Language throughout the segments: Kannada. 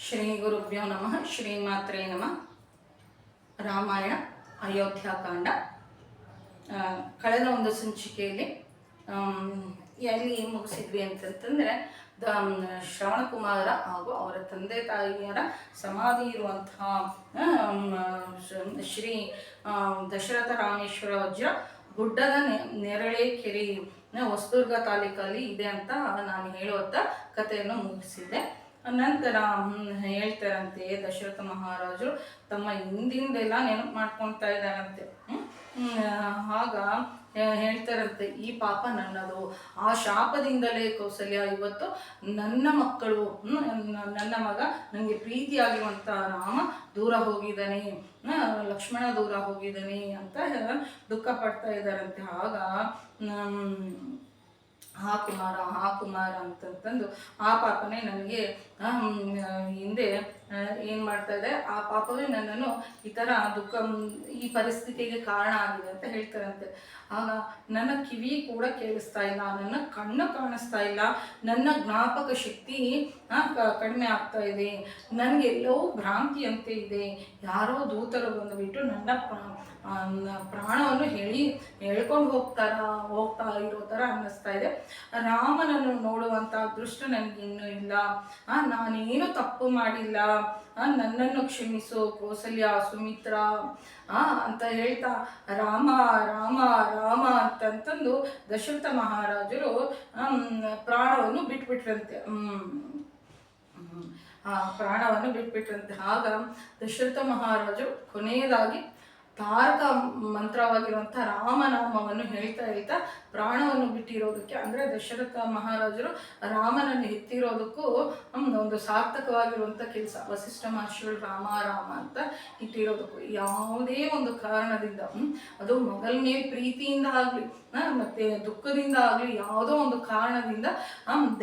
ಶ್ರೀ ಗುರುಭ್ಯೋ ನಮಃ. ಶ್ರೀಮಾತ್ರೇ ನಮಃ. ರಾಮಾಯಣ ಅಯೋಧ್ಯಾಕಾಂಡ. ಕಳೆದ ಒಂದು ಸಂಚಿಕೆಯಲ್ಲಿ ಎಲ್ಲಿ ಮುಗಿಸಿದ್ವಿ ಅಂತಂತಂದರೆ ಶ್ರವಣಕುಮಾರ ಹಾಗೂ ಅವರ ತಂದೆ ತಾಯಿಯರ ಸಮಾಧಿ ಇರುವಂತಹ ಶ್ರೀ ದಶರಥ ರಾಮೇಶ್ವರ ವಜ್ರ ಗುಡ್ಡದ ನೆರಳೆ ಕೆರೆ ಹೊಸದುರ್ಗ ತಾಲೂಕಲ್ಲಿ ಇದೆ ಅಂತ ನಾನು ಹೇಳುವಂಥ ಕಥೆಯನ್ನು ಮುಗಿಸಿದ್ದೆ. ನಂತರ ಹೇಳ್ತಾರಂತೆ ದಶರಥ ಮಹಾರಾಜರು ತಮ್ಮ ಹಿಂದಿಂದೆಲ್ಲ ನೆನಪು ಮಾಡ್ಕೊಳ್ತಾ ಇದ್ದಾರಂತೆ. ಆಗ ಹೇಳ್ತಾರಂತೆ, ಈ ಪಾಪ ನನ್ನದು, ಆ ಶಾಪದಿಂದಲೇ ಕೌಸಲ್ಯ ಇವತ್ತು ನನ್ನ ಮಕ್ಕಳು, ನನ್ನ ಮಗ, ನನಗೆ ಪ್ರೀತಿಯಾಗಿರುವಂಥ ರಾಮ ದೂರ ಹೋಗಿದ್ದಾನೆ, ಲಕ್ಷ್ಮಣ ದೂರ ಹೋಗಿದ್ದಾನೆ ಅಂತ ದುಃಖ ಪಡ್ತಾ ಇದ್ದಾರಂತೆ. ಆಗ ಆ ಕುಮಾರ ಅಂತಂತಂದು ಆ ಪಾಪನೇ ನನಗೆ ಹಿಂದೆ ಏನು ಮಾಡ್ತಾ ಇದೆ, ಆ ಪಾಪವೇ ನನ್ನನ್ನು ಈ ಥರ ದುಃಖ, ಈ ಪರಿಸ್ಥಿತಿಗೆ ಕಾರಣ ಆಗಿದೆ ಅಂತ ಹೇಳ್ತಾರಂತೆ. ಆಗ ನನ್ನ ಕಿವಿ ಕೂಡ ಕೇಳಿಸ್ತಾ ಇಲ್ಲ, ನನ್ನ ಕಣ್ಣು ಕಾಣಿಸ್ತಾ ಇಲ್ಲ, ನನ್ನ ಜ್ಞಾಪಕ ಶಕ್ತಿ ಕಡಿಮೆ ಆಗ್ತಾ ಇದೆ, ನನಗೆಲ್ಲೋ ಭ್ರಾಂತಿ ಅಂತೆ ಇದೆ, ಯಾರೋ ದೂತರು ಬಂದುಬಿಟ್ಟು ನನ್ನ ಪ್ರಾಣವನ್ನು ಹೇಳ್ಕೊಂಡು ಹೋಗ್ತಾ ಇರೋ ಥರ ಅನ್ನಿಸ್ತಾ ಇದೆ. ರಾಮನನ್ನು ನೋಡುವಂಥ ಅದೃಷ್ಟ ನನಗಿನ್ನೂ ಇಲ್ಲ, ನಾನೇನು ತಪ್ಪು ಮಾಡಿಲ್ಲ, ನನ್ನನ್ನು ಕ್ಷಮಿಸು ಕೌಸಲ್ಯ, ಸುಮಿತ್ರ ಅಂತ ಹೇಳ್ತಾ ರಾಮ ರಾಮ ರಾಮ ಅಂತಂತಂದು ದಶರಥ ಮಹಾರಾಜರು ಪ್ರಾಣವನ್ನು ಬಿಟ್ಬಿಟ್ರಂತೆ. ಆಗ ದಶರಥ ಮಹಾರಾಜರು ಕೊನೆಯದಾಗಿ ತಾರಕ ಮಂತ್ರವಾಗಿರುವಂಥ ರಾಮನಾಮವನ್ನು ಹೇಳ್ತಾ ಪ್ರಾಣವನ್ನು ಬಿಟ್ಟಿರೋದಕ್ಕೆ, ಅಂದರೆ ದಶರಥ ಮಹಾರಾಜರು ರಾಮನನ್ನು ಎತ್ತಿರೋದಕ್ಕೂ ಒಂದು ಸಾರ್ಥಕವಾಗಿರುವಂಥ ಕೆಲಸ. ವಸಿಷ್ಠ ಮಹರ್ಷಿಗಳು ರಾಮ ರಾಮ ಅಂತ ಇಟ್ಟಿರೋದಕ್ಕೂ ಯಾವುದೇ ಒಂದು ಕಾರಣದಿಂದ, ಅದು ಮಗನ ಮೇಲೆ ಪ್ರೀತಿಯಿಂದ ಆಗಲಿ ಮತ್ತು ದುಃಖದಿಂದ ಆಗಲಿ, ಯಾವುದೋ ಒಂದು ಕಾರಣದಿಂದ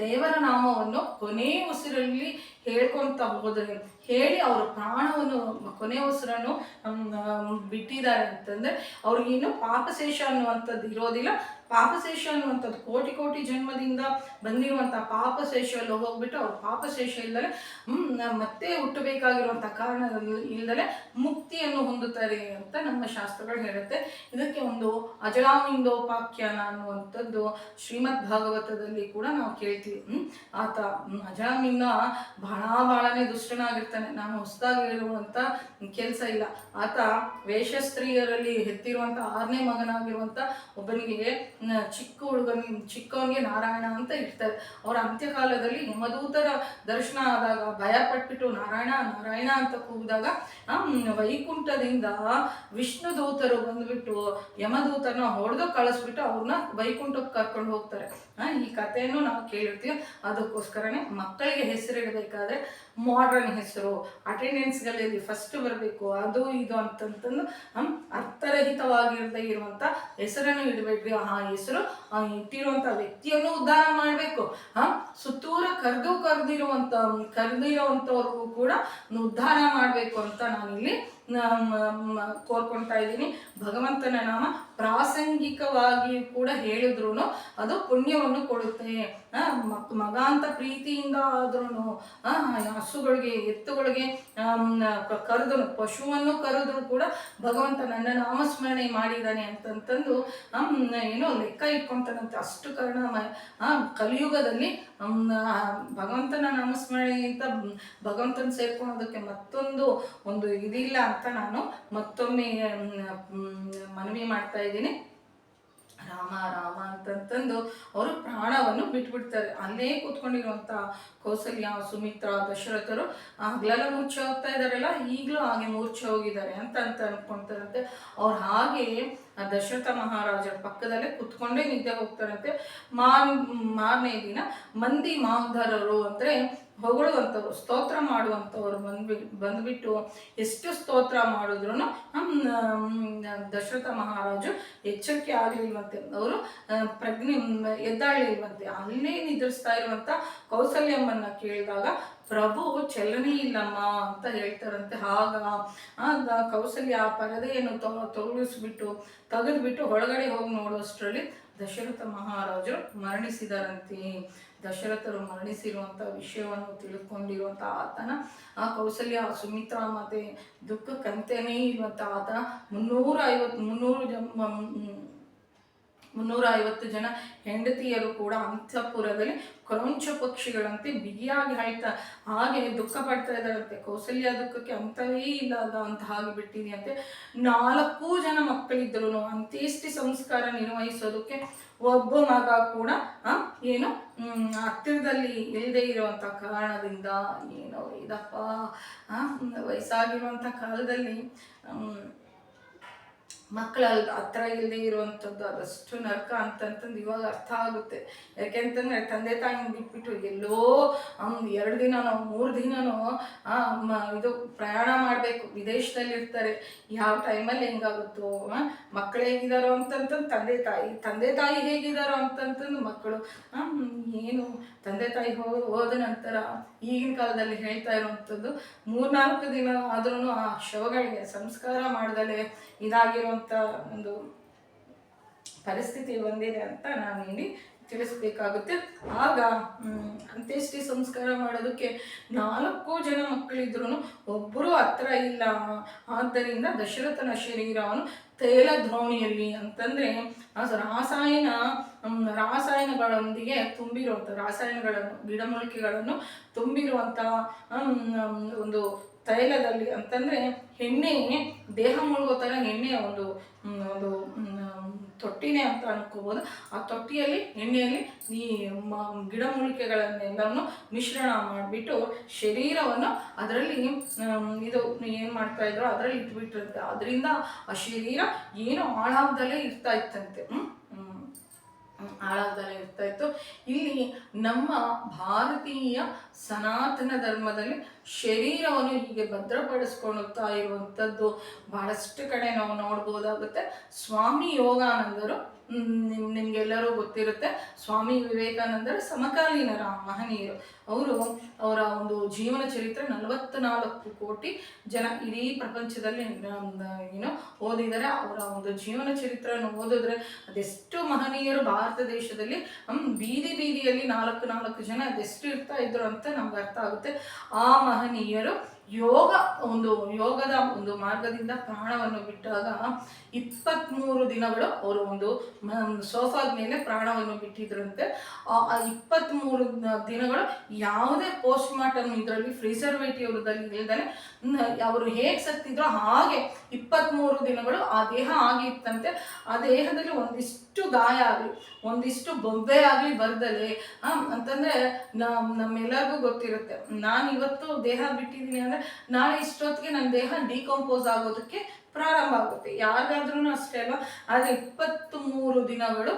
ದೇವರ ನಾಮವನ್ನು ಕೊನೆ ಉಸಿರಲ್ಲಿ ಹೇಳ್ಕೊಳ್ತಾ ಹೋದರೆ, ಹೇಳಿ ಅವರ ಪ್ರಾಣವನ್ನು ಕೊನೆ ಉಸಿರನ್ನು ಬಿಟ್ಟಿದ್ದಾರೆ ಅಂತಂದರೆ ಅವ್ರಿಗೇನು ಪಾಪಶೇಷ ಅನ್ನುವಂಥದ್ದು ಇರೋದಿಲ್ಲ. ಪಾಪಶೇಷ ಅನ್ನುವಂಥದ್ದು ಕೋಟಿ ಕೋಟಿ ಜನ್ಮದಿಂದ ಬಂದಿರುವಂಥ ಪಾಪಶೇಷಲ್ಲಿ ಹೋಗ್ಬಿಟ್ಟು ಅವ್ರ ಪಾಪಶೇಷ ಇಲ್ಲದೆ ಮತ್ತೆ ಹುಟ್ಟಬೇಕಾಗಿರುವಂಥ ಕಾರಣ ಇಲ್ಲದೆ ಮುಕ್ತಿಯನ್ನು ಹೊಂದುತ್ತಾರೆ ಅಂತ ನಮ್ಮ ಶಾಸ್ತ್ರಗಳು ಹೇಳುತ್ತೆ. ಇದಕ್ಕೆ ಒಂದು ಅಜಲಾಮಿಂದೋಪಾಖ್ಯಾನ ಅನ್ನುವಂಥದ್ದು ಶ್ರೀಮದ್ ಭಾಗವತದಲ್ಲಿ ಕೂಡ ನಾವು ಕೇಳ್ತೀವಿ. ಆತ ಅಜಲಾಮಿಂದ ಬಹಳನೇ ದುಷ್ಟನಾಗಿರ್ತಾನೆ. ನಾನು ಹೊಸದಾಗಿ ಹೇಳುವಂಥ ಕೆಲಸ ಇಲ್ಲ. ಆತ ವೇಷಸ್ತ್ರೀಯರಲ್ಲಿ ಹೆತ್ತಿರುವಂಥ 6ನೇ ಮಗನಾಗಿರುವಂಥ ಒಬ್ಬನಿಗೆ ಚಿಕ್ಕವನಿಗೆ ನಾರಾಯಣ ಅಂತ ಇರ್ತಾರೆ. ಅವರ ಅಂತ್ಯಕಾಲದಲ್ಲಿ ಯಮದೂತರ ದರ್ಶನ ಆದಾಗ ಭಯ ಪಟ್ಬಿಟ್ಟು ನಾರಾಯಣ ನಾರಾಯಣ ಅಂತ ಕೂಗಿದಾಗ ವೈಕುಂಠದಿಂದ ವಿಷ್ಣು ದೂತರು ಬಂದ್ಬಿಟ್ಟು ಯಮದೂತರನ್ನ ಹೊಡೆದು ಕಳಿಸ್ಬಿಟ್ಟು ಅವ್ರನ್ನ ವೈಕುಂಠಕ್ಕೆ ಕರ್ಕೊಂಡು ಹೋಗ್ತಾರೆ. ಈ ಕಥೆಯನ್ನು ನಾವು ಕೇಳಿರ್ತೀವಿ. ಅದಕ್ಕೋಸ್ಕರನೇ ಮಕ್ಕಳಿಗೆ ಹೆಸರಿಡಬೇಕಾದ್ರೆ ಮಾಡ್ರನ್ ಹೆಸರು, ಅಟೆಂಡೆನ್ಸ್ಗಳಲ್ಲಿ ಫಸ್ಟ್ ಬರಬೇಕು, ಅದು ಇದು ಅಂತಂತಂದು ಅರ್ಥರಹಿತವಾಗಿರದೇ ಇರುವಂಥ ಹೆಸರನ್ನು ಇಡಬೇಡ್ರಿ. ಆ ಹೆಸರು ಇಟ್ಟಿರುವಂಥ ವ್ಯಕ್ತಿಯನ್ನು ಉದ್ಧಾರ ಮಾಡಬೇಕು. ಸುತ್ತೂರ ಕರೆದಿರುವಂಥವ್ರಿಗೂ ಕೂಡ ಉದ್ಧಾರ ಮಾಡಬೇಕು ಅಂತ ನಾನಿಲ್ಲಿ ಕೋರ್ಕೊಳ್ತಾ ಇದ್ದೀನಿ. ಭಗವಂತನ ನಾಮ ಪ್ರಾಸಂಗಿಕವಾಗಿ ಕೂಡ ಹೇಳಿದ್ರು ಅದು ಪುಣ್ಯವನ್ನು ಕೊಡುತ್ತೆ. ಮಗ ಅಂತ ಪ್ರೀತಿಯಿಂದ ಆದ್ರೂ ಹಸುಗಳಿಗೆ ಎತ್ತುಗಳಿಗೆ ಕರೆದ್ರು, ಪಶುವನ್ನು ಕರೆದ್ರು ಕೂಡ ಭಗವಂತ ನನ್ನ ನಾಮಸ್ಮರಣೆ ಮಾಡಿದ್ದಾನೆ ಅಂತಂತಂದು ಏನೋ ಲೆಕ್ಕ ಇಟ್ಕೊಂತಾನಂತೆ. ಅಷ್ಟು ಕಾರಣ ಕಲಿಯುಗದಲ್ಲಿ ಭಗವಂತನ ನಾಮಸ್ಮರಣೆಗಿಂತ ಭಗವಂತನ ಸೇರ್ಕೊಳೋದಕ್ಕೆ ಒಂದು ಇದಿಲ್ಲ ಅಂತ ನಾನು ಮತ್ತೊಮ್ಮೆ ಮನವಿ ಮಾಡ್ತಾ ಇದ್ದೀನಿ. ರಾಮ ರಾಮ ಅಂತಂತಂದು ಅವರು ಪ್ರಾಣವನ್ನು ಬಿಟ್ಬಿಡ್ತಾರೆ. ಅಲ್ಲೇ ಕೂತ್ಕೊಂಡಿರುವಂಥ ಕೌಸಲ್ಯ, ಸುಮಿತ್ರ, ದಶರಥರು ಹಗಲೆಲ್ಲ ಮೂರ್ಛೆ ಹೋಗ್ತಾ ಇದ್ದಾರಲ್ಲ, ಈಗಲೂ ಹಾಗೆ ಮೂರ್ಛೆ ಹೋಗಿದ್ದಾರೆ ಅಂತ ಅನ್ಕೊಳ್ತಾರಂತೆ. ಅವ್ರು ಹಾಗೆ ದಶರಥ ಮಹಾರಾಜರ ಪಕ್ಕದಲ್ಲೇ ಕುತ್ಕೊಂಡೇ ನಿದ್ದೆ ಹೋಗ್ತಾರಂತೆ. ಮಾರನೇ ದಿನ ಮಂದಿ ಮಾಂಧರರು ಅಂದರೆ ಹೊಗಳುವಂಥವ್ರು, ಸ್ತೋತ್ರ ಮಾಡುವಂಥವ್ರು ಬಂದ್ಬಿಟ್ಟು ಎಷ್ಟು ಸ್ತೋತ್ರ ಮಾಡಿದ್ರು ದಶರಥ ಮಹಾರಾಜು ಎಚ್ಚರಿಕೆ ಆಗಲಿಲ್ವಂತೆ. ಅವರು ಎದ್ದಾಳಲಿಲ್ವಂತೆ. ಅಲ್ಲೇ ನಿದ್ರಿಸ್ತಾ ಇರುವಂಥ ಕೌಸಲ್ಯಮ್ಮನ್ನ ಕೇಳಿದಾಗ ಪ್ರಭು ಚಲನೆ ಇಲ್ಲಮ್ಮ ಅಂತ ಹೇಳ್ತಾರಂತೆ. ಆಗ ಕೌಸಲ್ಯ ಆ ಪರದೆಯನ್ನು ತೆಗೆದುಬಿಟ್ಟು ಒಳಗಡೆ ಹೋಗಿ ನೋಡುವಷ್ಟರಲ್ಲಿ ದಶರಥ ಮಹಾರಾಜರು ಮರಣಿಸಿದಾರಂತೆ. ದಶರಥರು ಮರಣಿಸಿರುವಂಥ ವಿಷಯವನ್ನು ತಿಳ್ಕೊಂಡಿರುವಂಥ ಆತನ ಆ ಕೌಸಲ್ಯ ಸುಮಿತ್ರಾ ಮತ್ತೆ ದುಃಖಕ್ಕಂತೆಯೇ ಇರುವಂಥ ಆತನ 350 ಜನ ಹೆಂಡತಿಯರು ಕೂಡ ಅಂತಃಪುರದಲ್ಲಿ ಕ್ರೌಂಚ ಪಕ್ಷಿಗಳಂತೆ ಬಿಗಿಯಾಗಿ ಹಾಗೆ ದುಃಖ ಪಡ್ತಾ ಇದ್ದಾರಂತೆ. ಕೌಸಲ್ಯ ದುಃಖಕ್ಕೆ ಅಂತವೇ ಇಲ್ಲದ ಅಂತ ಹಾಗೆ ಬಿಟ್ಟಿದೆಯಂತೆ. 4 ಜನ ಮಕ್ಕಳಿದ್ರು ಅಂತ್ಯೇಷ್ಟಿ ಸಂಸ್ಕಾರ ನಿರ್ವಹಿಸೋದಕ್ಕೆ ಒಬ್ಬ ಮಗ ಕೂಡ ಏನು ಹತ್ತಿರದಲ್ಲಿ ಇಲ್ಲದೆ ಇರುವಂತ ಕಾರಣದಿಂದ ಏನೋ ಇದಪ್ಪ ವಯಸ್ಸಾಗಿರುವಂತ ಕಾಲದಲ್ಲಿ ಮಕ್ಕಳ ಹತ್ರ ಇಲ್ಲದೆ ಇರುವಂಥದ್ದು ಅದಷ್ಟು ನರಕ ಅಂತಂತಂದು ಇವಾಗ ಅರ್ಥ ಆಗುತ್ತೆ. ಯಾಕೆಂತಂದ್ರೆ ತಂದೆ ತಾಯಿನ ಬಿಟ್ಬಿಟ್ಟು ಎಲ್ಲೋ 2 ದಿನನೋ 3 ದಿನನೋ ಇದು ಪ್ರಯಾಣ ಮಾಡಬೇಕು, ವಿದೇಶದಲ್ಲಿ ಇರ್ತಾರೆ. ಯಾವ ಟೈಮಲ್ಲಿ ಹೆಂಗಾಗುತ್ತೋ, ಮಕ್ಕಳು ಹೇಗಿದಾರೋ ಅಂತಂತಂದು ತಂದೆ ತಾಯಿ ಹೇಗಿದಾರೋ ಅಂತಂತಂದು ಮಕ್ಕಳು ಏನು ತಂದೆ ತಾಯಿ ಹೋದ ನಂತರ ಈಗಿನ ಕಾಲದಲ್ಲಿ ಹೇಳ್ತಾ ಇರುವಂಥದ್ದು 3-4 ದಿನ ಆದ್ರೂ ಆ ಶವಗಳಿಗೆ ಸಂಸ್ಕಾರ ಮಾಡ್ದಲೇ ಇದಾಗಿರುವಂಥ ಒಂದು ಪರಿಸ್ಥಿತಿ ಬಂದಿದೆ ಅಂತ ನಾನು ಇಲ್ಲಿ ತಿಳಿಸ್ಬೇಕಾಗುತ್ತೆ. ಆಗ ಅಂತ್ಯೇಷ್ಟಿ ಸಂಸ್ಕಾರ ಮಾಡೋದಕ್ಕೆ 4 ಜನ ಮಕ್ಕಳಿದ್ರು ಒಬ್ಬರು ಹತ್ರ ಇಲ್ಲ. ಆದ್ದರಿಂದ ದಶರಥನ ಶರೀರವನ್ನು ತೈಲ ದ್ರೋಣಿಯಲ್ಲಿ ಅಂತಂದ್ರೆ ರಾಸಾಯನಗಳೊಂದಿಗೆ ತುಂಬಿರುವಂಥ ರಾಸಾಯನಗಳನ್ನು ಗಿಡಮೂಲಿಕೆಗಳನ್ನು ತುಂಬಿರುವಂಥ ಒಂದು ತೈಲದಲ್ಲಿ ಅಂತಂದ್ರೆ ಎಣ್ಣೆ ದೇಹ ಮುಳುಗೋ ಥರ ಎಣ್ಣೆಯ ಒಂದು ತೊಟ್ಟಿನೇ ಅಂತ ಅನ್ಕೋಬೋದು. ಆ ತೊಟ್ಟಿಯಲ್ಲಿ ಎಣ್ಣೆಯಲ್ಲಿ ಈ ಗಿಡಮೂಲಿಕೆಗಳನ್ನೆಲ್ಲವನ್ನು ಮಿಶ್ರಣ ಮಾಡಿಬಿಟ್ಟು ಶರೀರವನ್ನು ಅದರಲ್ಲಿ ಇದು ಏನು ಮಾಡ್ತಾ ಇದ್ರು ಅದರಲ್ಲಿ ಇಟ್ಬಿಟ್ಟಿರುತ್ತೆ. ಅದರಿಂದ ಆ ಶರೀರ ಏನು ಹಾಳಾಗ್ದಲೇ ಇರ್ತಾ ಇತ್ತಂತೆ. ಹಾಳಾಗ್ದಲೇ ಇರ್ತಾ ಇತ್ತು. ಇಲ್ಲಿ ನಮ್ಮ ಭಾರತೀಯ ಸನಾತನ ಧರ್ಮದಲ್ಲಿ ಶರೀರವನ್ನು ಹೀಗೆ ಭದ್ರಪಡಿಸ್ಕೊಳ್ತಾ ಇರುವಂಥದ್ದು ಬಹಳಷ್ಟು ಕಡೆ ನಾವು ನೋಡ್ಬೋದಾಗುತ್ತೆ. ಸ್ವಾಮಿ ಯೋಗಾನಂದರು ನಿಮ್ಗೆಲ್ಲರೂ ಗೊತ್ತಿರುತ್ತೆ. ಸ್ವಾಮಿ ವಿವೇಕಾನಂದರ ಸಮಕಾಲೀನರ ಮಹನೀಯರು. ಅವರ ಒಂದು ಜೀವನ ಚರಿತ್ರೆ 44 ಕೋಟಿ ಜನ ಇಡೀ ಪ್ರಪಂಚದಲ್ಲಿ ಓದಿದರೆ. ಅವರ ಒಂದು ಜೀವನ ಚರಿತ್ರೆಯನ್ನು ಓದಿದ್ರೆ ಅದೆಷ್ಟು ಮಹನೀಯರು ಭಾರತ ದೇಶದಲ್ಲಿ ಬೀದಿಯಲ್ಲಿ 4 ಜನ ಅದೆಷ್ಟು ಇರ್ತಾ ಇದ್ರು ಅಂತ ನಮ್ಗೆ ಅರ್ಥ ಆಗುತ್ತೆ. ಆ ಮಹನೀಯರು ಯೋಗದ ಒಂದು ಮಾರ್ಗದಿಂದ ಪ್ರಾಣವನ್ನು ಬಿಟ್ಟಾಗ 23 ದಿನಗಳು ಅವರು ಒಂದು ಸೋಫಾದ ಮೇಲೆ ಪ್ರಾಣವನ್ನು ಬಿಟ್ಟಿದ್ರಂತೆ. ಆ 23 ದಿನಗಳು ಯಾವುದೇ ಪೋಸ್ಟ್ ಮಾರ್ಟಮ್ ಇದರಲ್ಲಿ ಪ್ರಿಸರ್ವೇಟಿವ್ದಲ್ಲಿ ಇಲ್ದಾನೆ ಅವರು ಹೇಗೆ ಸತ್ತಿದ್ರೋ ಹಾಗೆ 23 ದಿನಗಳು ಆ ದೇಹ ಆಗಿತ್ತಂತೆ. ಆ ದೇಹದಲ್ಲಿ ಒಂದಿಷ್ಟು ಗಾಯ ಆಗಲಿ ಒಂದಿಷ್ಟು ಬೊಬ್ಬೆ ಆಗಲಿ ಬರ್ದಲೆ ಅಂತಂದ್ರೆ ನಮ್ಮೆಲ್ಲರಿಗೂ ಗೊತ್ತಿರುತ್ತೆ. ನಾನು ಇವತ್ತು ದೇಹ ಬಿಟ್ಟಿದ್ದೀನಿ ಅಂದ್ರೆ ನಾಳೆ ಇಷ್ಟೊತ್ತಿಗೆ ನನ್ನ ದೇಹ ಡಿಕಂಪೋಸ್ ಆಗೋದಕ್ಕೆ ಪ್ರಾರಂಭ ಆಗುತ್ತೆ. ಯಾರಿಗಾದ್ರೂ ಅಷ್ಟೇ ಅಲ್ವಾ. ಆದರೆ 23 ದಿನಗಳು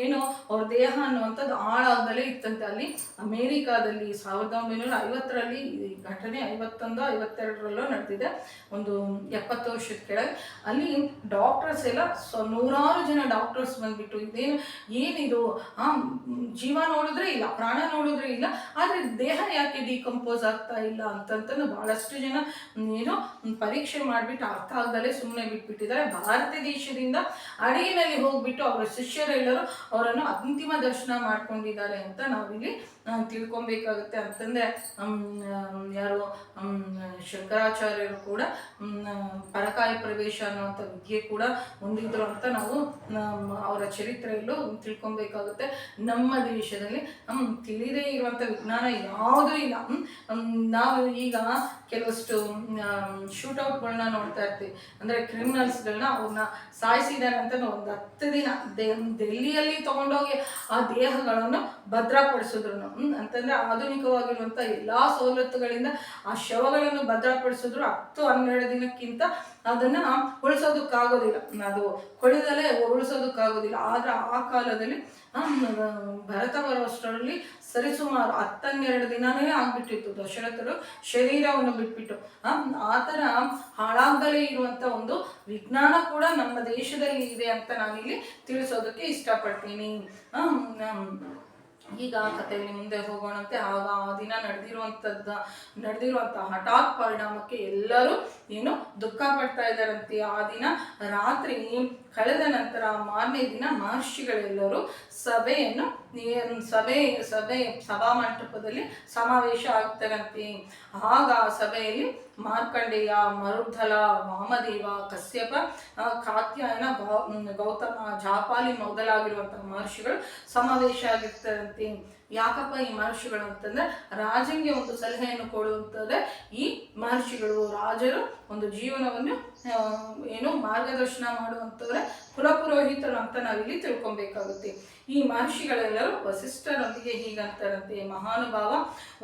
ಏನು ಅವ್ರ ದೇಹ ಅನ್ನುವಂಥದ್ದು ಹಾಳಾಗದಲೇ ಇತ್ತಂತೆ. ಅಲ್ಲಿ ಅಮೇರಿಕಾದಲ್ಲಿ 1950ರಲ್ಲಿ ಈ ಘಟನೆ 51-52ರಲ್ಲೂ ನಡೆದಿದೆ. ಒಂದು 70 ವರ್ಷದ ಕೆಳಗೆ ಅಲ್ಲಿ ಡಾಕ್ಟರ್ಸ್ ಎಲ್ಲ 100 ಜನ ಡಾಕ್ಟರ್ಸ್ ಬಂದ್ಬಿಟ್ಟು ಏನಿದು ಜೀವ ನೋಡಿದ್ರೆ ಇಲ್ಲ, ಪ್ರಾಣ ನೋಡಿದ್ರೆ ಇಲ್ಲ, ಆದರೆ ದೇಹ ಯಾಕೆ ಡಿಕಂಪೋಸ್ ಆಗ್ತಾ ಇಲ್ಲ ಅಂತಂತಂದು ಬಹಳಷ್ಟು ಜನ ಪರೀಕ್ಷೆ ಮಾಡಿಬಿಟ್ಟು ಅರ್ಥ ಆಗದಲ್ಲೇ ಸುಮ್ಮನೆ ಬಿಟ್ಬಿಟ್ಟಿದ್ದಾರೆ. ಭಾರತ ದೇಶದಿಂದ ಅಡಿಗೆನಲ್ಲಿ ಹೋಗ್ಬಿಟ್ಟು ಅವರ ಶಿಷ್ಯರೆಲ್ಲರೂ ಅವರನ್ನು ಅಂತಿಮ ದರ್ಶನ ಮಾಡ್ಕೊಂಡಿದ್ದಾರೆ ಅಂತ ನಾವಿಲ್ಲಿ ತಿಳ್ಕೊಬೇಕಾಗುತ್ತೆ. ಅಂತಂದ್ರೆ ಯಾರು ಶಂಕರಾಚಾರ್ಯರು ಕೂಡ ಪರಕಾಯ ಪ್ರವೇಶ ಅನ್ನುವಂಥ ವಿದ್ಯೆ ಕೂಡ ಹೊಂದಿದ್ರು ಅಂತ ನಾವು ಅವರ ಚರಿತ್ರೆಯಲ್ಲೂ ತಿಳ್ಕೊಬೇಕಾಗುತ್ತೆ. ನಮ್ಮ ದೇಶದಲ್ಲಿ ತಿಳಿದೇ ಇರುವಂಥ ವಿಜ್ಞಾನ ಯಾವುದೂ ಇಲ್ಲ. ನಾವು ಈಗ ಕೆಲವಷ್ಟು ಶೂಟೌಟ್ಗಳನ್ನ ನೋಡ್ತಾ ಇರ್ತೀವಿ. ಅಂದರೆ ಕ್ರಿಮಿನಲ್ಸ್ಗಳನ್ನ ಅವ್ರನ್ನ ಸಾಯಿಸಿದ್ದಾರೆ ಅಂತ ಒಂದು 10 ದಿನ ಡೆಲ್ಲಿಯಲ್ಲಿ ತಗೊಂಡೋಗಿ ಆ ದೇಹಗಳನ್ನು ಭದ್ರಪಡಿಸಿದ್ರು. ಅಂತಂದ್ರೆ ಆಧುನಿಕವಾಗಿರುವಂಥ ಎಲ್ಲ ಸವಲತ್ತುಗಳಿಂದ ಆ ಶವಗಳನ್ನು ಭದ್ರಪಡಿಸಿದ್ರು 10-12 ದಿನಕ್ಕಿಂತ ಅದನ್ನ ಉಳಿಸೋದಕ್ಕಾಗೋದಿಲ್ಲ, ಅದು ಕೊಳಿದಲೇ ಉಳಿಸೋದಕ್ಕಾಗೋದಿಲ್ಲ. ಆದ್ರೆ ಆ ಕಾಲದಲ್ಲಿ ಭರತ ಬರುವಷ್ಟರಲ್ಲಿ ಸರಿಸುಮಾರು 10-12 ದಿನನೇ ಆಗ್ಬಿಟ್ಟಿತ್ತು ದಶರಥರು ಶರೀರವನ್ನು ಬಿಟ್ಬಿಟ್ಟು. ಆ ಥರ ಹಾಳಾಗದಲೇ ಇರುವಂಥ ಒಂದು ವಿಜ್ಞಾನ ಕೂಡ ನಮ್ಮ ದೇಶದಲ್ಲಿ ಇದೆ ಅಂತ ನಾನಿಲ್ಲಿ ತಿಳಿಸೋದಕ್ಕೆ ಇಷ್ಟಪಡ್ತೀನಿ. ಈಗ ಕಥೆಯಲ್ಲಿ ಮುಂದೆ ಹೋಗೋಣಂತೆ. ಆಗ ಆ ದಿನ ನಡೆದಿರುವಂಥ ಹಠಾತ್ ಪರಿಣಾಮಕ್ಕೆ ಎಲ್ಲರೂ ದುಃಖ ಪಡ್ತಾ ಇದ್ದಾರಂತೆ. ಆ ದಿನ ರಾತ್ರಿ ಕಳೆದ ನಂತರ ಮಾರನೇ ದಿನ ಮಹರ್ಷಿಗಳೆಲ್ಲರೂ ಸಭಾ ಮಂಟಪದಲ್ಲಿ ಸಮಾವೇಶ ಆಗ್ತಾರಂತೆ. ಆಗ ಸಭೆಯಲ್ಲಿ ಮಾರ್ಕಂಡೇಯ, ಮರುದ್ಧಲ, ವಾಮದೇವ, ಕಶ್ಯಪ, ಕಾತ್ಯಾಯನ, ಗೌತಮ, ಜಾಪಾಲಿ ಮೊದಲಾಗಿರುವಂತಹ ಮಹರ್ಷಿಗಳು ಸಮಾವೇಶ ಆಗಿರ್ತಾರಂತೆ. ಯಾಕಪ್ಪ ಈ ಮಹರ್ಷಿಗಳು ಅಂತಂದ್ರೆ ರಾಜಂಗೆ ಒಂದು ಸಲಹೆಯನ್ನು ಕೊಡುವಂಥದ್ದೇ ಈ ಮಹರ್ಷಿಗಳು. ರಾಜರು ಒಂದು ಜೀವನವನ್ನು ಮಾರ್ಗದರ್ಶನ ಮಾಡುವಂಥವ್ರೆ ಕುಲಪುರೋಹಿತರು ಅಂತ ನಾವಿಲ್ಲಿ ತಿಳ್ಕೊಬೇಕಾಗುತ್ತೆ. ಈ ಮಹರ್ಷಿಗಳೆಲ್ಲರೂ ವಸಿಷ್ಠರೊಂದಿಗೆ ಹೀಗಂತಾರಂತೆ, ಮಹಾನುಭಾವ,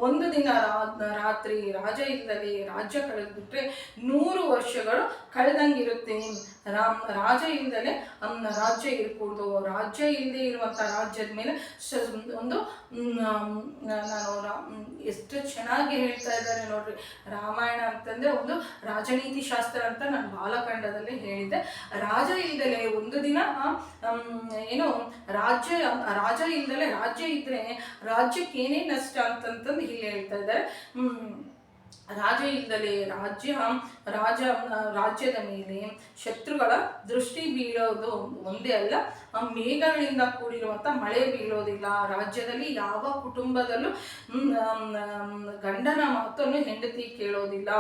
ಒಂದು ದಿನ ರಾತ್ರಿ ರಾಜ ಇಲ್ಲದೆ ರಾಜ್ಯ ಕಳೆದ್ಬಿಟ್ರೆ 100 ವರ್ಷಗಳು ಕಳೆದಂಗಿರುತ್ತೆ. ರಾಜ ಇಲ್ಲದೆ ರಾಜ್ಯ ಇರ್ಕೂಡ್ದು. ರಾಜ್ಯ ಇಲ್ಲದೆ ಇರುವಂಥ ರಾಜ್ಯದ ಮೇಲೆ ಒಂದು ಎಷ್ಟು ಚೆನ್ನಾಗಿ ಹೇಳ್ತಾ ಇದ್ದಾರೆ ನೋಡ್ರಿ. ರಾಮಾಯಣ ಅಂತಂದ್ರೆ ಒಂದು ರಾಜನೀತಿ ಶಾಸ್ತ್ರ ಅಂತ ನಾನು ಬಾಲಕಾಂಡದಲ್ಲಿ ಹೇಳಿದ್ದೆ. ರಾಜ ಇಲ್ದಲೆ ಒಂದು ದಿನ ರಾಜ ಇಲ್ದಲೆ ರಾಜ್ಯ ಇದ್ರೆ ರಾಜ್ಯಕ್ಕೆ ಏನೇ ನಷ್ಟ ಅಂತಂತಂದು ಇಲ್ಲಿ ಹೇಳ್ತಾ ಇದ್ದಾರೆ. ರಾಜ ಇಲ್ಲದೆ ರಾಜ್ಯದ ಮೇಲೆ ಶತ್ರುಗಳ ದೃಷ್ಟಿ ಬೀಳೋದು ಒಂದೇ ಅಲ್ಲ, ಮೇಘಗಳಿಂದ ಕೂಡಿರುವಂಥ ಮಳೆ ಬೀಳೋದಿಲ್ಲ. ರಾಜ್ಯದಲ್ಲಿ ಯಾವ ಕುಟುಂಬದಲ್ಲೂ ಗಂಡನ ಮಾತನ್ನು ಹೆಂಡತಿ ಕೇಳೋದಿಲ್ಲ.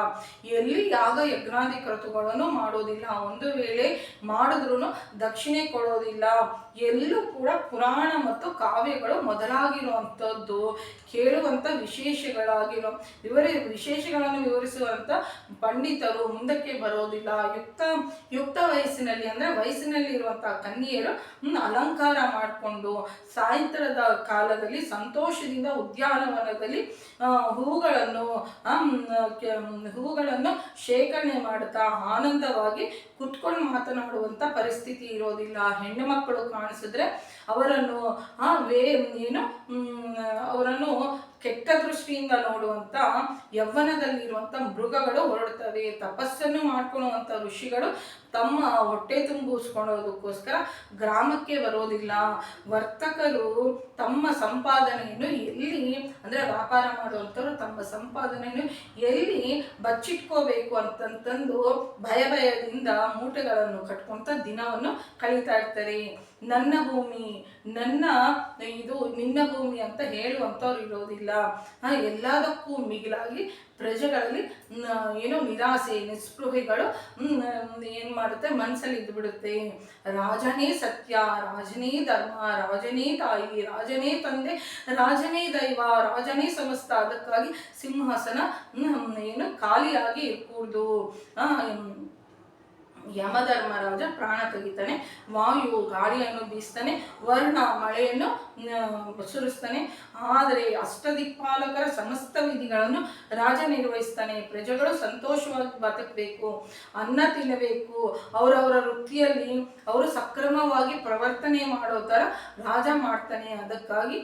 ಎಲ್ಲಿ ಯಾಗ ಯಜ್ಞಾದಿ ಕ್ರತುಗಳನ್ನು ಮಾಡೋದಿಲ್ಲ. ಒಂದು ವೇಳೆ ಮಾಡಿದ್ರೂ ದಕ್ಷಿಣೆ ಕೊಡೋದಿಲ್ಲ. ಎಲ್ಲೂ ಕೂಡ ಪುರಾಣ ಮತ್ತು ಕಾವ್ಯಗಳು ಮೊದಲಾಗಿರುವಂಥದ್ದು ಕೇಳುವಂಥ ವಿಶೇಷಗಳನ್ನು ವಿವರಿಸುವಂಥ ಪಂಡಿತರು ಮುಂದಕ್ಕೆ ಬರೋದಿಲ್ಲ. ಯುಕ್ತ ವಯಸ್ಸಿನಲ್ಲಿ ಅಂದರೆ ವಯಸ್ಸಿನಲ್ಲಿ ಇರುವಂತಹ ಕನ್ಯೆಯರು ಅಲಂಕಾರ ಮಾಡಿಕೊಂಡು ಸಾಯಂಕಾಲದ ಕಾಲದಲ್ಲಿ ಸಂತೋಷದಿಂದ ಉದ್ಯಾನವನದಲ್ಲಿ ಹೂಗಳನ್ನು ಶೇಖರಣೆ ಮಾಡುತ್ತಾ ಆನಂದವಾಗಿ ಕುತ್ಕೊಂಡು ಮಾತನಾಡುವಂಥ ಪರಿಸ್ಥಿತಿ ಇರೋದಿಲ್ಲ. ಹೆಣ್ಣು ಮಕ್ಕಳು ಕಾಣಿಸಿದ್ರೆ ಅವರನ್ನು ಕೆಟ್ಟ ದೃಷ್ಟಿಯಿಂದ ನೋಡುವಂಥ ಯವ್ವನದಲ್ಲಿರುವಂಥ ಮೃಗಗಳು ಹೊರಡ್ತವೆ. ತಪಸ್ಸನ್ನು ಮಾಡ್ಕೊಳ್ಳುವಂಥ ಋಷಿಗಳು ತಮ್ಮ ಹೊಟ್ಟೆ ತುಂಬಿಸ್ಕೊಳ್ಳೋದಕ್ಕೋಸ್ಕರ ಗ್ರಾಮಕ್ಕೆ ಬರೋದಿಲ್ಲ. ವರ್ತಕರು ತಮ್ಮ ಸಂಪಾದನೆಯನ್ನು ಎಲ್ಲಿ ಅಂದರೆ ವ್ಯಾಪಾರ ಮಾಡುವಂಥವ್ರು ತಮ್ಮ ಸಂಪಾದನೆಯನ್ನು ಎಲ್ಲಿ ಬಚ್ಚಿಟ್ಕೋಬೇಕು ಅಂತಂತಂದು ಭಯದಿಂದ ಮೂಟೆಗಳನ್ನು ಕಟ್ಕೊಂತ ದಿನವನ್ನು ಕಳೀತಾ ಇರ್ತಾರೆ. ನನ್ನ ಭೂಮಿ, ನಿನ್ನ ಭೂಮಿ ಅಂತ ಹೇಳುವಂಥವ್ರು ಇರೋದಿಲ್ಲ. ಎಲ್ಲದಕ್ಕೂ ಮಿಗಿಲಾಗಿ ಪ್ರಜೆಗಳಲ್ಲಿ ನಿರಾಸೆ ನಿಸ್ಪೃಹೆಗಳು ಏನು ಮಾಡುತ್ತೆ, ಮನಸ್ಸಲ್ಲಿ ಇದ್ದುಬಿಡುತ್ತೆ. ರಾಜನೇ ಸತ್ಯ, ರಾಜನೇ ಧರ್ಮ, ರಾಜನೇ ತಾಯಿ, ರಾಜನೇ ತಂದೆ, ರಾಜನೇ ದೈವ, ರಾಜನೇ ಸಮಸ್ತ. ಅದಕ್ಕಾಗಿ ಸಿಂಹಾಸನ ಖಾಲಿಯಾಗಿ ಇರ್ಕೂಡ್ದು. ಯಮಧರ್ಮರಾಜ ಪ್ರಾಣ ತೆಗಿತಾನೆ, ವಾಯು ಗಾಳಿಯನ್ನು ಬೀಸ್ತಾನೆ, ವರ್ಣ ಮಳೆಯನ್ನು ಸುರಿಸ್ತಾನೆ. ಆದರೆ ಅಷ್ಟದಿಕ್ಪಾಲಕರ ಸಮಸ್ತ ವಿಧಿಗಳನ್ನು ರಾಜ ನಿರ್ವಹಿಸ್ತಾನೆ. ಪ್ರಜೆಗಳು ಸಂತೋಷವಾಗಿ ಬದುಕಬೇಕು, ಅನ್ನ ತಿನ್ನಬೇಕು, ಅವರವರ ವೃತ್ತಿಯಲ್ಲಿ ಅವರು ಸಕ್ರಮವಾಗಿ ಪ್ರವರ್ತನೆ ಮಾಡೋ ಥರ ರಾಜ ಮಾಡ್ತಾನೆ. ಅದಕ್ಕಾಗಿ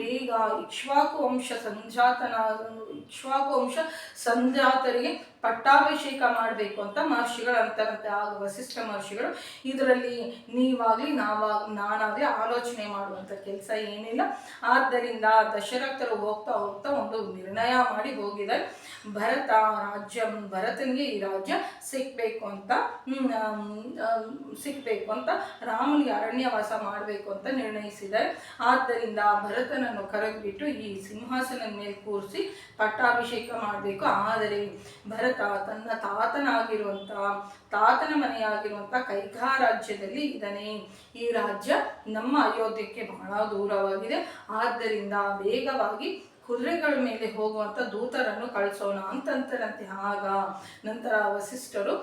ಬೇಗ ಇಕ್ಷ್ವಾಕು ವಂಶ ಸಂಜಾತರಿಗೆ ಪಟ್ಟಾಭಿಷೇಕ ಮಾಡಬೇಕು ಅಂತ ಮಹರ್ಷಿಗಳು ಅಂತಾರಂತೆ. ಆಗ ವಸಿಷ್ಠ ಮಹರ್ಷಿಗಳು ಇದರಲ್ಲಿ ನೀವಾಗಲಿ ನಾನಾಗಲಿ ಆಲೋಚನೆ ಮಾಡುವಂಥ ಕೆಲಸ ಏನಿಲ್ಲ. ಆದ್ದರಿಂದ ದಶರಥರು ಹೋಗ್ತಾ ಒಂದು ನಿರ್ಣಯ ಮಾಡಿ ಹೋಗಿದ್ದಾರೆ. ಭರತನಿಗೆ ಈ ರಾಜ್ಯ ಸಿಕ್ಬೇಕು ಅಂತ ರಾಮನಿಗೆ ಅರಣ್ಯವಾಸ ಮಾಡಬೇಕು ಅಂತ ನಿರ್ಣಯಿಸಿದ್ದಾರೆ. ಆದ್ದರಿಂದ ಭರತನನ್ನು ಕರೆದುಬಿಟ್ಟು ಈ ಸಿಂಹಾಸನದ ಮೇಲೆ ಕೂರಿಸಿ ಪಟ್ಟಾಭಿಷೇಕ ಮಾಡಬೇಕು. ಆದರೆ ಭರತ ತನ್ನ ತಾತನ ಮನೆಯಾಗಿರುವಂಥ ಕೈಕಾ ರಾಜ್ಯದಲ್ಲಿ ಇದ್ದಾನೆ. ಈ ರಾಜ್ಯ ನಮ್ಮ ಅಯೋಧ್ಯಕ್ಕೆ ಬಹಳ ದೂರವಾಗಿದೆ. ಆದ್ದರಿಂದ ವೇಗವಾಗಿ ಕುದುರೆಗಳ ಮೇಲೆ ಹೋಗುವಂಥ ದೂತರನ್ನು ಕಳಿಸೋಣ ಅಂತಂತರಂತೆ. ಆಗ ನಂತರ ವಸಿಷ್ಠರು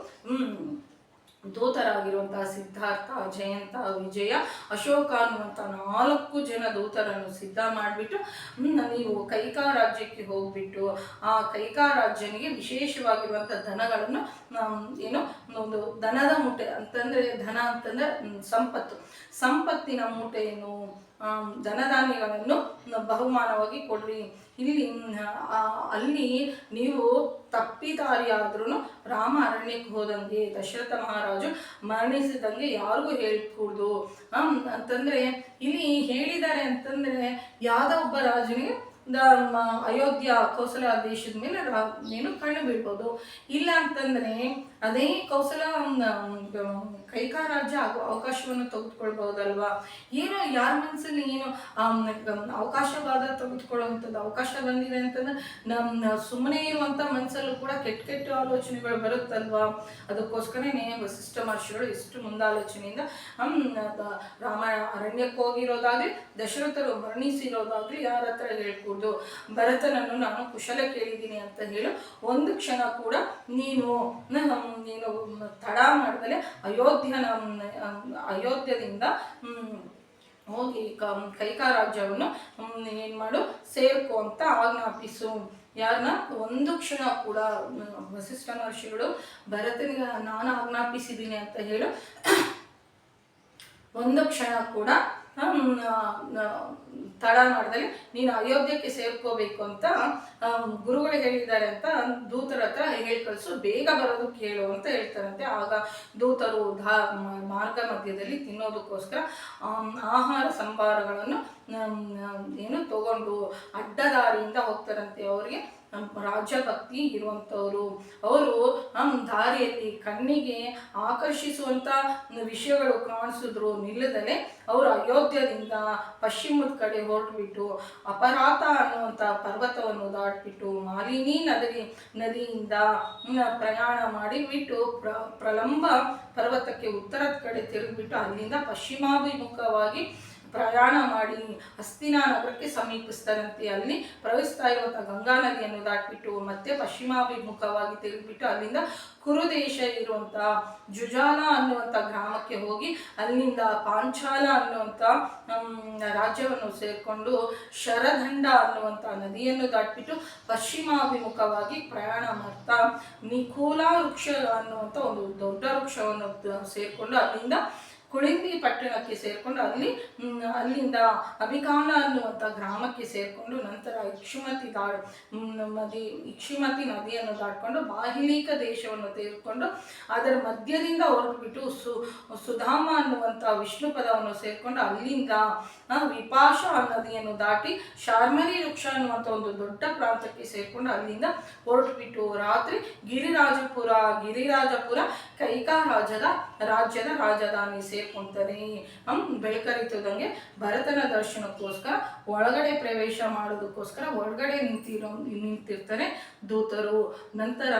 ದೂತರಾಗಿರುವಂತಹ ಸಿದ್ಧಾರ್ಥ, ಜಯಂತ, ವಿಜಯ, ಅಶೋಕ ಅನ್ನುವಂಥ 4 ಜನ ದೂತರನ್ನು ಸಿದ್ಧ ಮಾಡಿಬಿಟ್ಟು ನೀವು ಕೈಕಾ ರಾಜ್ಯಕ್ಕೆ ಹೋಗ್ಬಿಟ್ಟು ಆ ಕೈಕಾ ರಾಜ್ಯನಿಗೆ ವಿಶೇಷವಾಗಿರುವಂಥ ಧನಗಳನ್ನು ಒಂದು ದನದ ಮೂಟೆ ಧನ ಅಂತಂದ್ರೆ ಸಂಪತ್ತಿನ ಮೂಟೆಯನ್ನು ಧನಧಾನ್ಯಗಳನ್ನು ಬಹುಮಾನವಾಗಿ ಕೊಡ್ರಿ. ಅಲ್ಲಿ ನೀವು ತಪ್ಪಿದಾರಿಯಾದ್ರೂ ರಾಮ ಅರಣ್ಯಕ್ಕೆ ಹೋದಂಗೆ, ದಶರಥ ಮಹಾರಾಜು ಮರಣಿಸಿದಂಗೆ ಯಾರಿಗೂ ಹೇಳ್ಕೂಡ್ದು ಅಂತಂದ್ರೆ ಇಲ್ಲಿ ಹೇಳಿದ್ದಾರೆ. ಅಂತಂದ್ರೆ ಯಾವ್ದೋ ಒಬ್ಬ ರಾಜನಿಗೆ ಅಯೋಧ್ಯ ಕೌಸಲ ದೇಶದ ಮೇಲೆ ಏನು ಕಣ್ಣು ಬೀಳ್ಬೋದು. ಇಲ್ಲ ಅಂತಂದ್ರೆ ಅದೇ ಕೌಸಲ ಕೈಕಾ ರಾಜ್ಯ ಅವಕಾಶವನ್ನು ತೆಗೆದುಕೊಳ್ಬಹುದಲ್ವಾ. ಏನೋ ಯಾರ ಮನಸ್ಸಲ್ಲಿ ಏನೋ ಅವಕಾಶವಾದ ತೆಗೆದುಕೊಳ್ಳುವಂಥದ್ದು ಅವಕಾಶ ಬಂದಿದೆ ಅಂತಂದ್ರೆ ಸುಮ್ಮನೆ ಇರುವಂತ ಮನಸ್ಸಲ್ಲೂ ಕೂಡ ಕೆಟ್ಟ ಕೆಟ್ಟ ಆಲೋಚನೆಗಳು ಬರುತ್ತಲ್ವಾ. ಅದಕ್ಕೋಸ್ಕರನೇ ವಸಿಷ್ಠ ಮಹರ್ಷಿಗಳು ಎಷ್ಟು ಮುಂದಾಲೋಚನೆಯಿಂದ ರಾಮ ಅರಣ್ಯಕ್ಕೆ ಹೋಗಿರೋದಾಗ್ಲಿ, ದಶರಥರು ಮರಣಿಸಿರೋದಾಗ್ಲಿ ಯಾರ ಹತ್ರ ಹೇಳ್ಕೂಡ್ದು, ಭರತನನ್ನು ನಾನು ಕುಶಲ ಕೇಳಿದ್ದೀನಿ ಅಂತ ಹೇಳು, ಒಂದು ಕ್ಷಣ ಕೂಡ ನೀನು ತಡ ಮಾಡಿದಲೆ ಅಯೋಧ್ಯದಿಂದ ಹೋಗಿ ಕೈಕಾ ರಾಜ್ಯವನ್ನು ಏನ್ ಮಾಡು ಸೇರ್ಕೋ ಅಂತ ಆಜ್ಞಾಪಿಸು. ಯಾರನ್ನ ಒಂದು ಕ್ಷಣ ಕೂಡ ವಸಿಷ್ಠ ಮಹರ್ಷಿಗಳು ಭರತನಿಗೆ ನಾನು ಆಜ್ಞಾಪಿಸಿದ್ದೀನಿ ಅಂತ ಹೇಳು, ಒಂದು ಕ್ಷಣ ಕೂಡ ತಡ ಮಾಡಿದಲ್ಲಿ ನೀನು ಅಯೋಧ್ಯಕ್ಕೆ ಸೇರ್ಕೋಬೇಕು ಅಂತ ಗುರುಗಳು ಹೇಳಿದ್ದಾರೆ ಅಂತ ದೂತರ ಹತ್ರ ಹೇಳಿ ಕಳಿಸು, ಬೇಗ ಬರೋದಕ್ಕೆ ಹೇಳು ಅಂತ ಹೇಳ್ತಾರಂತೆ. ಆಗ ದೂತರು ಮಾರ್ಗ ಮಧ್ಯದಲ್ಲಿ ತಿನ್ನೋದಕ್ಕೋಸ್ಕರ ಆಹಾರ ಸಂಭಾರಗಳನ್ನು ತಗೊಂಡು ಅಡ್ಡದಾರಿಯಿಂದ ಹೋಗ್ತಾರಂತೆ. ಅವರಿಗೆ ರಾಜ್ಯಭಕ್ತಿ ಇರುವಂಥವ್ರು. ಅವರು ದಾರಿಯಲ್ಲಿ ಕಣ್ಣಿಗೆ ಆಕರ್ಷಿಸುವಂಥ ವಿಷಯಗಳು ಕಾಣಿಸಿದ್ರು ನಿಲ್ಲದಲೆ ಅವರು ಅಯೋಧ್ಯದಿಂದ ಪಶ್ಚಿಮದ ಕಡೆ ಹೊರಟುಬಿಟ್ಟು ಅಪರಾತ ಅನ್ನುವಂಥ ಪರ್ವತವನ್ನು ದಾಟ್ಬಿಟ್ಟು ಮಾಲಿನಿ ನದಿಯಿಂದ ಪ್ರಯಾಣ ಮಾಡಿ ಬಿಟ್ಟು ಪ್ರಲಂಬ ಪರ್ವತಕ್ಕೆ ಉತ್ತರದ ಕಡೆ ತಿರುಗಿಬಿಟ್ಟು ಅಲ್ಲಿಂದ ಪಶ್ಚಿಮಾಭಿಮುಖವಾಗಿ ಪ್ರಯಾಣ ಮಾಡಿ ಹಸ್ತಿನಾ ನಗರಕ್ಕೆ ಸಮೀಪಿಸ್ತಾರಂತೆ. ಅಲ್ಲಿ ಪ್ರವಹಿಸ್ತಾ ಇರುವಂತಹ ಗಂಗಾ ನದಿಯನ್ನು ದಾಟ್ಬಿಟ್ಟು ಮತ್ತೆ ಪಶ್ಚಿಮಾಭಿಮುಖವಾಗಿ ತಿರುಗಿಬಿಟ್ಟು ಅಲ್ಲಿಂದ ಕುರುದೇಶ ಇರುವಂತ ಜುಜಾಲ ಅನ್ನುವಂಥ ಗ್ರಾಮಕ್ಕೆ ಹೋಗಿ ಅಲ್ಲಿಂದ ಪಾಂಚಾಲ ಅನ್ನುವಂಥ ರಾಜ್ಯವನ್ನು ಸೇರ್ಕೊಂಡು ಶರದಂಡ ಅನ್ನುವಂಥ ನದಿಯನ್ನು ದಾಟ್ಬಿಟ್ಟು ಪಶ್ಚಿಮಾಭಿಮುಖವಾಗಿ ಪ್ರಯಾಣ ಮಾಡ್ತಾ ನಿಕೂಲ ವೃಕ್ಷ ಅನ್ನುವಂಥ ಒಂದು ದೊಡ್ಡ ವೃಕ್ಷವನ್ನು ಸೇರ್ಕೊಂಡು ಅಲ್ಲಿಂದ ಕುಳಿಂದಿ ಪಟ್ಟಣಕ್ಕೆ ಸೇರ್ಕೊಂಡು ಅಲ್ಲಿಂದ ಅಭಿಕಾನ ಅನ್ನುವಂಥ ಗ್ರಾಮಕ್ಕೆ ಸೇರ್ಕೊಂಡು ನಂತರ ಇಕ್ಷಿಮತಿ ನದಿಯನ್ನು ದಾಟ್ಕೊಂಡು ಬಾಹಿಲೀಕ ದೇಶವನ್ನು ತೆಗೆದುಕೊಂಡು ಅದರ ಮಧ್ಯದಿಂದ ಹೊರಟುಬಿಟ್ಟು ಸುಧಾಮ ಅನ್ನುವಂಥ ವಿಷ್ಣು ಪದವನ್ನು ಸೇರ್ಕೊಂಡು ಅಲ್ಲಿಂದ ವಿಪಾಶ ನದಿಯನ್ನು ದಾಟಿ ಶಾರ್ಮರಿ ವೃಕ್ಷ ಅನ್ನುವಂಥ ಒಂದು ದೊಡ್ಡ ಪ್ರಾಂತಕ್ಕೆ ಸೇರ್ಕೊಂಡು ಅಲ್ಲಿಂದ ಹೊರಟುಬಿಟ್ಟು ರಾತ್ರಿ ಗಿರಿರಾಜಪುರ ಕೈಕಾ ರಾಜ್ಯದ ರಾಜಧಾನಿ ಸೇರ್ಕೊಂತಾರೆ. ಬೆಳಕರಿತದಂಗೆ ಭರತನ ದರ್ಶನಕ್ಕೋಸ್ಕರ ಒಳಗಡೆ ಪ್ರವೇಶ ಮಾಡೋದಕ್ಕೋಸ್ಕರ ಒಳಗಡೆ ನಿಂತಿರ್ತಾರೆ ದೂತರು. ನಂತರ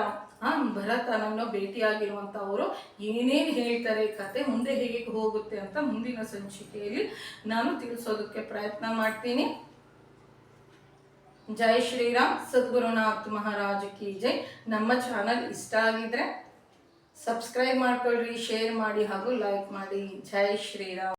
ಭರತನನ್ನು ಭೇಟಿಯಾಗಿರುವಂಥವರು ಏನೇನು ಹೇಳ್ತಾರೆ, ಕತೆ ಮುಂದೆ ಹೇಗೆ ಹೋಗುತ್ತೆ ಅಂತ ಮುಂದಿನ ಸಂಚಿಕೆಯಲ್ಲಿ ನಾನು ತಿಳಿಸೋದಕ್ಕೆ ಪ್ರಯತ್ನ ಮಾಡ್ತೀನಿ. ಜೈ ಶ್ರೀರಾಮ್. ಸದ್ಗುರುನಾಥ್ ಮಹಾರಾಜ್ ಕಿ ಜೈ. ನಮ್ಮ ಚಾನಲ್ ಇಷ್ಟ ಆಗಿದ್ರೆ ಸಬ್ಸ್ಕ್ರೈಬ್ ಮಾಡ್ಕೊಳ್ರಿ, ಶೇರ್ ಮಾಡಿ ಹಾಗೂ ಲೈಕ್ ಮಾಡಿ. ಜೈ ಶ್ರೀರಾಮ್.